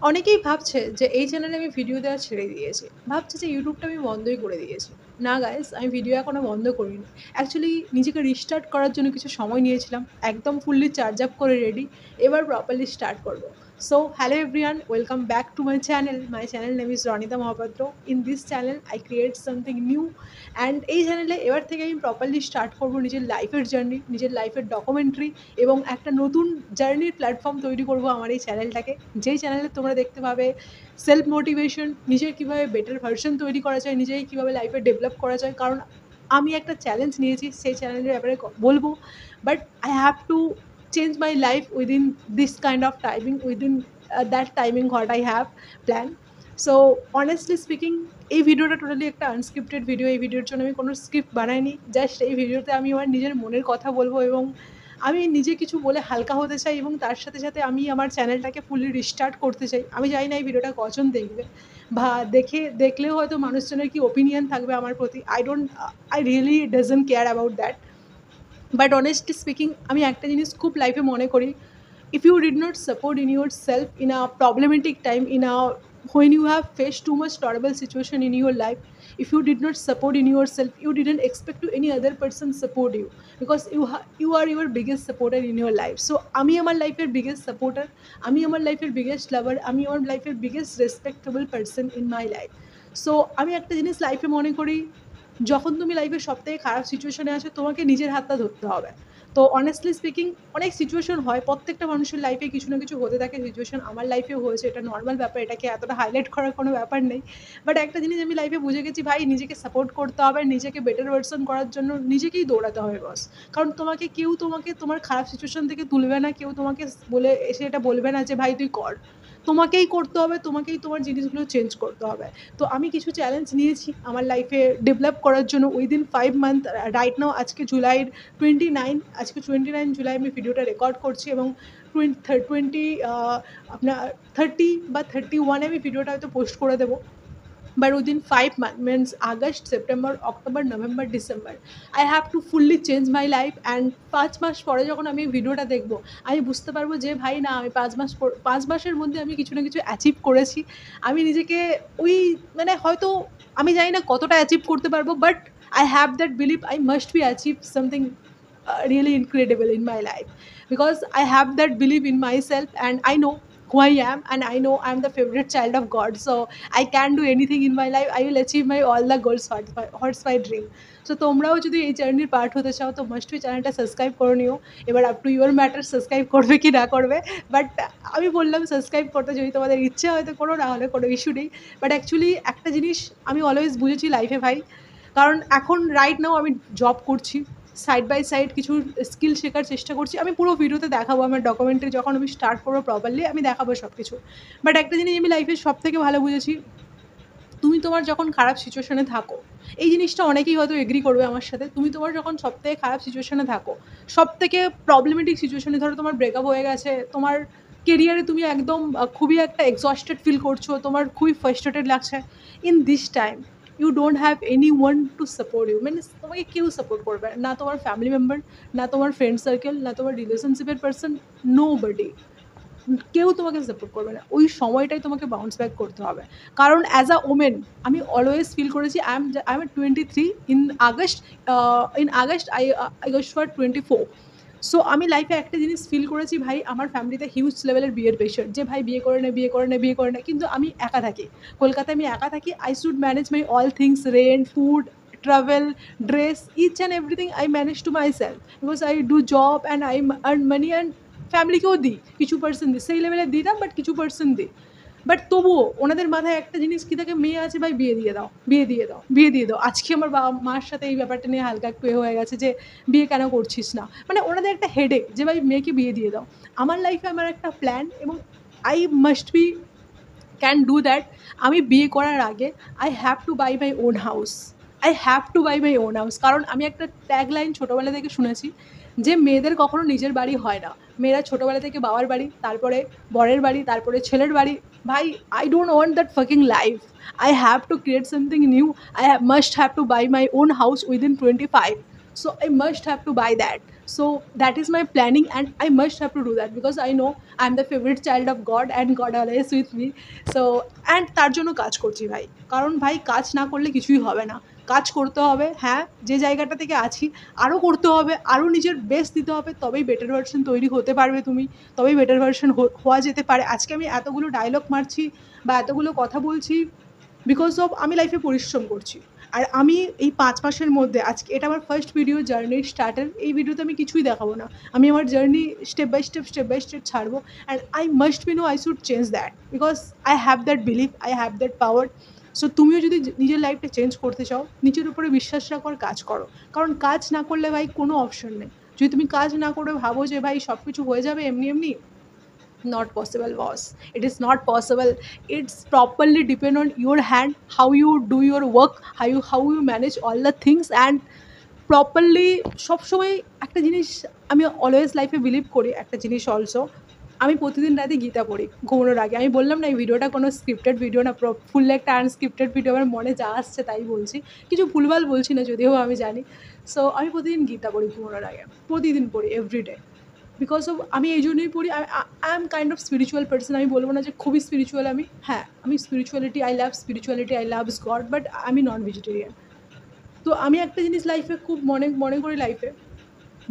অনেকেই ভাবছে যে এই চ্যানেলে আমি ভিডিও দেওয়া ছেড়ে দিয়েছি। ভাবছে যে ইউটিউবটা আমি বন্ধই করে দিয়েছি। না গাইস, আমি ভিডিও এখনো বন্ধ করিনি। অ্যাকচুয়ালি নিজেকে রিস্টার্ট করার জন্য কিছু সময় নিয়েছিলাম। একদম ফুললি চার্জ আপ করে রেডি। এবার প্রপারলি স্টার্ট করব। So hello everyone, welcome back to my channel. My channel name is Ronita Mohapatra. In this channel I create something new and এই চ্যানেলে এবার থেকে আমি প্রপারলি স্টার্ট করব নিজের লাইফের জার্নি, নিজের লাইফের ডকুমেন্টারি এবং একটা নতুন জার্নির প্ল্যাটফর্ম তৈরি করব আমার এই চ্যানেলটাকে। যেই চ্যানেলে তোমরা দেখতে পাবে সেলফ মোটিভেশন, নিজের কীভাবে বেটার ভার্সন তৈরি করা যায়, নিজেকে কীভাবে লাইফে ডেভেলপ করা যায়। কারণ আমি একটা চ্যালেঞ্জ নিয়েছি, সেই চ্যালেঞ্জের ব্যাপারে বলবো। But I have to change my life within this kind of timing, within that timing what I have plan. So honestly speaking, এই ভিডিওটা টোটালি একটা আনস্ক্রিপ্টেড ভিডিও। এই ভিডিওর জন্য আমি কোনো স্ক্রিপ্ট বানাইনি। জাস্ট এই ভিডিওতে আমি আমার নিজের মনের কথা বলবো এবং আমি নিজে কিছু বলে হালকা হতে চাই এবং তার সাথে সাথে আমি আমার চ্যানেলটাকে ফুললি রিস্টার্ট করতে চাই। আমি জানি না এই ভিডিওটা কজন দেখবে বা দেখলেও হয়তো মানুষজনের কি ওপিনিয়ন থাকবে আমার প্রতি। I really doesn't care about that. But honestly speaking, আমি একটা জিনিস খুব লাইফে মনে করি, if you did not support in yourself in a problematic time, in a when you have faced too much terrible situation in your life, if you did not support in yourself, you didn't expect to any other person support you, because you are your biggest supporter in your life. So আমি আমার লাইফের biggest supporter, আমি আমার লাইফের biggest lover, আমি আমার লাইফের biggest respectable person in my life. So আমি একটা জিনিস লাইফে মনে করি, যখন তুমি লাইফের সবথেকে খারাপ সিচুয়েশনে আছো, তোমাকে নিজের হাতটা ধরতে হবে। তো অনেস্টলি স্পিকিং, অনেক সিচুয়েশন হয়, প্রত্যেকটা মানুষের লাইফে কিছু না কিছু হতে থাকে সিচুয়েশন। আমার লাইফেও হয়েছে, এটা নর্মাল ব্যাপার, এটাকে এতটা হাইলাইট করার কোনো ব্যাপার নেই। বাট একটা জিনিস আমি লাইফে বুঝে গেছি, ভাই নিজেকে সাপোর্ট করতে হবে, নিজেকে বেটার ভার্সন করার জন্য নিজেকেই দৌড়াতে হবে বস। কারণ কেউ তোমাকে তোমার খারাপ সিচুয়েশন থেকে তুলবে না, কেউ তোমাকে বলে এসে এটা বলবে না যে ভাই তুই কর। তোমাকেই করতে হবে, তোমাকেই তোমার জিনিসগুলো চেঞ্জ করতে হবে। তো আমি কিছু চ্যালেঞ্জ নিয়েছি আমার লাইফে ডেভেলপ করার জন্য উইদিন 5 মান্থ। রাইট নাও আজকে জুলাইয়ের 29, আজকে 29 জুলাই আমি ভিডিওটা রেকর্ড করছি এবং টোয়েন্টি আপনার 30 বা 31 আমি ভিডিওটা হয়তো পোস্ট করে দেবো। But within 5 month means August, September, October, November, December, I have to fully change my life. And 5 মাস পরে যখন আমি ভিডিওটা দেখবো, আমি বুঝতে পারবো যে ভাই না, আমি 5 মাসের মধ্যে আমি কিছু না কিছু অ্যাচিভ করেছি। আমি নিজেকে ওই মানে হয়তো আমি জানি না কতটা অ্যাচিভ করতে পারবো, but I have that believe I must B achieve something really incredible in my life, because I have that belief in myself and I know who I am, and I know I'm the favorite child of God. So I can do anything in my life. I will achieve my all the goals what's my dream. So তোমরাও যদি এই জার্নির part হতে চাও তো must be চ্যানেলটা subscribe করে নিও। এবার up to your matter subscribe করবে কি না করবে। বাট আমি বললাম সাবস্ক্রাইব করতে, যদি তোমাদের ইচ্ছে হয়তো করো, না হলে কোনো ইস্যু নেই। বাট অ্যাকচুয়ালি একটা জিনিস আমি অলওয়েজ বুঝেছি লাইফে ভাই, কারণ এখন রাইট নাও আমি জব করছি, সাইড বাই সাইড কিছু স্কিল শেখার চেষ্টা করছি। আমি পুরো ভিডিওতে দেখাবো আমার ডকুমেন্টারি, যখন আমি স্টার্ট করবো প্রপারলি আমি দেখাবো সব কিছু। বাট একটা জিনিস আমি লাইফে সবথেকে ভালো বুঝেছি, তুমি তোমার যখন খারাপ সিচুয়েশনে থাকো, এই জিনিসটা অনেকেই হয়তো এগ্রি করবে আমার সাথে, তুমি তোমার যখন সবথেকে খারাপ সিচুয়েশনে থাকো, সবথেকে প্রবলেমেটিক সিচুয়েশনে, ধরো তোমার ব্রেকআপ হয়ে গেছে, তোমার কেরিয়ারে তুমি একদম খুবই একটা এক্সস্টেড ফিল করছো, তোমার খুবই ফ্রাস্ট্রেটেড লাগছে, in this time you don't have anyone to support you. মানে তোমাকে কেউ সাপোর্ট করবে না, তোমার ফ্যামিলি মেম্বার, না তোমার ফ্রেন্ড সার্কেল, না তোমার রিলেশনশিপের পার্সন, নো বডি, কেউ তোমাকে সাপোর্ট করবে না। ওই সময়টাই তোমাকে বাউন্স ব্যাক করতে হবে। কারণ অ্যাজ আ ওমেন আমি অলওয়েজ ফিল করেছি, I am 23 in August. I got for 24। So আমি লাইফে একটা জিনিস ফিল করেছি, ভাই আমার ফ্যামিলিতে হিউজ লেভেলের বিয়ের প্রেশার, যে ভাই বিয়ে করে নে, বিয়ে করে নে, বিয়ে করে নে, কিন্তু আমি একা থাকি কলকাতায়, আমি একা থাকি। I should manage my all things, rent, food, travel, dress, each and everything I manage to myself, because I do job and I earn money, and ফ্যামিলিকেও দিই, কিছু পার্সেন্ট দিই, সেই লেভেলে দিই না, বাট কিছু পার্সেন্ট দিই। বাট তবুও ওনাদের মাথায় একটা জিনিস কী থাকে, মেয়ে আছে ভাই বিয়ে দিয়ে দাও, বিয়ে দিয়ে দাও, বিয়ে দিয়ে দাও। আজকে আমার বাবা মার সাথে এই ব্যাপারটা নিয়ে হালকা একটু হয়ে গেছে যে বিয়ে কেন করছিস না, মানে ওনাদের একটা হেডেক যে ভাই মেয়েকে বিয়ে দিয়ে দাও। আমার লাইফে আমার একটা প্ল্যান, এবং I must be can do that. আমি বিয়ে করার আগে I have to buy my own house, I have to buy my own house. কারণ আমি একটা ট্যাগলাইন ছোটোবেলা থেকে শুনেছি যে মেয়েদের কখনো নিজের বাড়ি হয় না, মেয়েরা ছোটোবেলা থেকে বাবার বাড়ি, তারপরে বরের বাড়ি, তারপরে ছেলের বাড়ি। ভাই I don't want that fucking life. I have to create something new. Must have to buy my own house within 25. So I must have to buy that. So that is my planning, and I must have to do that because I know I'm the favorite child of God and God always with me. So and তার জন্য কাজ করছি ভাই, কারণ ভাই কাজ না করলে কিছুই হবে না। কাজ করতে হবে, হ্যাঁ, যে জায়গাটা থেকে আছি আরও করতে হবে, আরও নিজের বেস্ট দিতে হবে, তবেই বেটার ভার্সন তৈরি হতে পারবে তুমি, তবেই বেটার ভার্সন হওয়া যেতে পারে। আজকে আমি এতগুলো ডায়লগ মারছি বা এতগুলো কথা বলছি বিকজ অফ আমি লাইফে পরিশ্রম করছি। আর আমি এই ৫ মাসের মধ্যে আজকে এটা আমার ফার্স্ট ভিডিও জার্নির স্টার্টার। এই ভিডিওতে আমি কিছুই দেখাবো না। আমি আমার জার্নি স্টেপ বাই স্টেপ ছাড়বো, and I must be no I should change that because I have that believe, I have that power. So তুমিও যদি নিজের লাইফটা চেঞ্জ করতে চাও, নিজের উপরে বিশ্বাস রাখো আর কাজ করো, কারণ কাজ না করলে ভাই কোনো অপশন নেই। যদি তুমি কাজ না করে ভাবো যে ভাই সব কিছু হয়ে যাবে এমনি এমনি, not possible boss, it is not possible. It's properly depend on your hand, how you do your work, how you manage all the things and properly. সবসময় একটা জিনিস আমি অলওয়েজ লাইফে বিলিভ করি, একটা জিনিস অলসো, আমি প্রতিদিন রাতে গীতা পড়ি ঘুমানোর আগে। আমি বললাম না এই ভিডিওটা কোনো স্ক্রিপ্টেড ভিডিও না, ফুল একটা আনস্ক্রিপ্টেড ভিডিও, আমার মনে যা আসছে তাই বলছি, কিছু ভুলভাল বলছি না যদিও আমি জানি। সো আমি প্রতিদিন গীতা পড়ি ঘুমানোর আগে, প্রতিদিন পড়ি এভরিডে। বিকজ অফ আমি এই জন্যই পড়ি, I am kind of spiritual person. আমি বলবো না যে খুবই স্পিরিচুয়াল আমি, হ্যাঁ আমি spirituality, I love spirituality, I loves god, but আমি নন ভেজিটেরিয়ান। তো আমি একটা জিনিস লাইফে খুব মনে মনে করি, লাইফে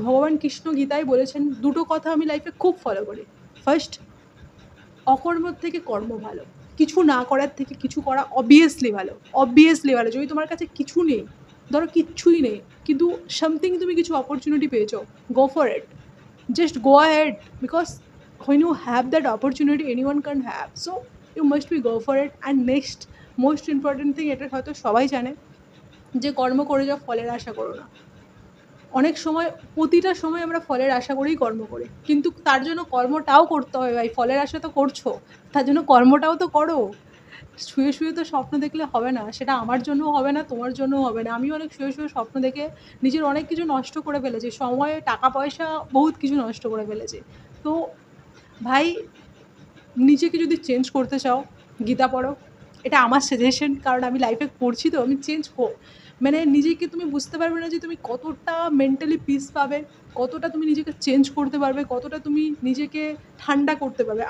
ভগবান কৃষ্ণ গীতায় বলেছেন দুটো কথা আমি লাইফে খুব ফলো করি। ফার্স্ট, অকর্মর থেকে কর্ম ভালো, কিছু না করার থেকে কিছু করা অবভিয়াসলি ভালো, অবভিয়াসলি ভালো। যদি তোমার কাছে কিছু নেই, ধরো কিচ্ছুই নেই, কিন্তু সামথিং তুমি কিছু অপরচুনিটি পেয়েছো, go for it, just go ahead because when you have that opportunity anyone can't have, so you must be go for it. And next most important thing, এটা হয়তো সবাই জানে, যে কর্ম করে যাও, ফলের আশা করো না। অনেক সময় প্রতিটা সময় আমরা ফলের আশা করেই কর্ম করি, কিন্তু তার জন্য কর্মটাও করতে হবে ভাই। ফলের আশা তো করছো, তার জন্য কর্মটাও তো করো। শুয়ে শুয়ে তো স্বপ্ন দেখলে হবে না, সেটা আমার জন্যও হবে না, তোমার জন্যও হবে না। আমি অনেক শুয়ে শুয়ে স্বপ্ন দেখে নিজের অনেক কিছু নষ্ট করে ফেলেছি, সময়, টাকা পয়সা, বহুত কিছু নষ্ট করে ফেলেছি। তো ভাই নিজেকে যদি চেঞ্জ করতে চাও, গীতা পড়ো, এটা আমার সাজেশন, কারণ আমি লাইফে করছি, তো আমি চেঞ্জ মানে নিজেকে তুমি বুঝতে পারবে না যে তুমি কতটা মেন্টালি পিস পাবে, কতটা তুমি নিজেকে চেঞ্জ করতে পারবে, কতটা তুমি নিজেকে ঠান্ডা করতে পারবে।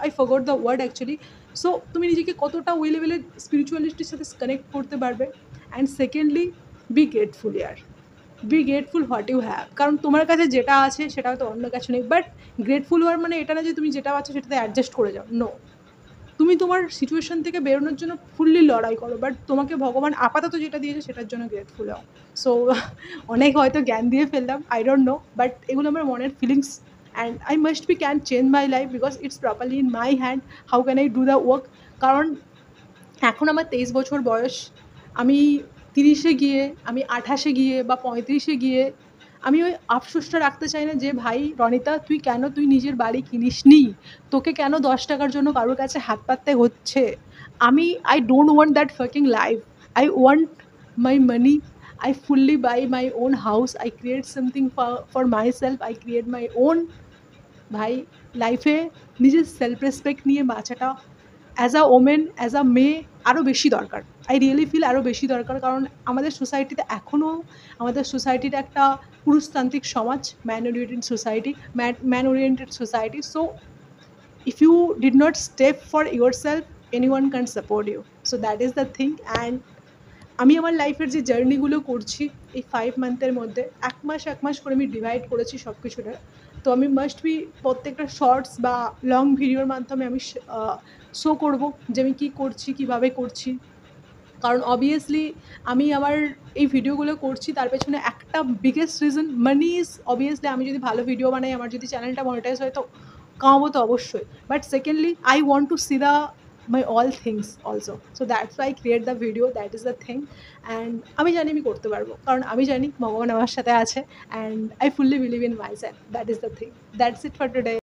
I forgot the word actually. So তুমি নিজেকে কতটা ওই লেভেলের স্পিরিচুয়ালিটির সাথে কানেক্ট করতে পারবে। অ্যান্ড সেকেন্ডলি, বি গ্রেটফুল ইয়ার, be grateful what you have, কারণ তোমার কাছে যেটা আছে সেটা হয়তো অন্য কিছু নেই, বাট গ্রেটফুল হওয়ার মানে এটা না যে তুমি যেটা পাচ্ছ সেটাতে অ্যাডজাস্ট করে যাও, নো। তুমি তোমার সিচুয়েশন থেকে বেরোনোর জন্য ফুললি লড়াই করো, বাট তোমাকে ভগবান আপাতত যেটা দিয়েছে সেটার জন্য গ্রেটফুল হও। সো অনেক হয়তো জ্ঞান দিয়ে ফেললাম, আই ডোন্ট নো, বাট এগুলো আমার মনের feelings, and I must be can change my life because it's properly in my hand, how can I do the work. কারণ এখন আমার 23 বছর বয়স, আমি 30-এ গিয়ে, আমি 28-এ গিয়ে বা 35-এ গিয়ে আমি ওই আফসোসটা রাখতে চাই না যে ভাই রনিতা তুই নিজের বাড়ি কিনিসনি, তোকে কেন 10 টাকার জন্য কারোর কাছে হাত পাততে হচ্ছে। I don't want that fucking life, I want my money, I fully buy my own house, I create something for myself, I create my own. ভাই লাইফে নিজের সেলফ রেসপেক্ট নিয়ে বাঁচাটা as a women, as a মেয়ে আরও বেশি দরকার। I really feel আরও বেশি দরকার, কারণ আমাদের সোসাইটিতে এখনও, আমাদের সোসাইটিটা একটা পুরুষতান্ত্রিক সমাজ, man oriented society. So if you did not step for yourself, anyone can support you, so that is the thing. And আমি আমার লাইফের যে জার্নিগুলো করছি এই 5 মান্থের মধ্যে, এক মাস করে আমি ডিভাইড করেছি সব কিছুটা। তো আমি মাস্ট বি প্রত্যেকটা শর্টস বা লং ভিডিওর মাধ্যমে আমি শো করবো যে আমি কী করছি, কীভাবে করছি। কারণ অবভিয়াসলি আমি আমার এই ভিডিওগুলো করছি তার পেছনে একটা biggest reason money is obviously. আমি যদি ভালো ভিডিও বানাই, আমার যদি চ্যানেলটা মনিটাইজ হয় তো কামাবো তো অবশ্যই, but secondly I want to C the my all things also, so that's why create the video, that is the thing. And আমি জানি আমি করতে পারবো, কারণ আমি জানি ভগবান আমার সাথে আছে, and I fully believe in my self, that is the thing. That's it for today.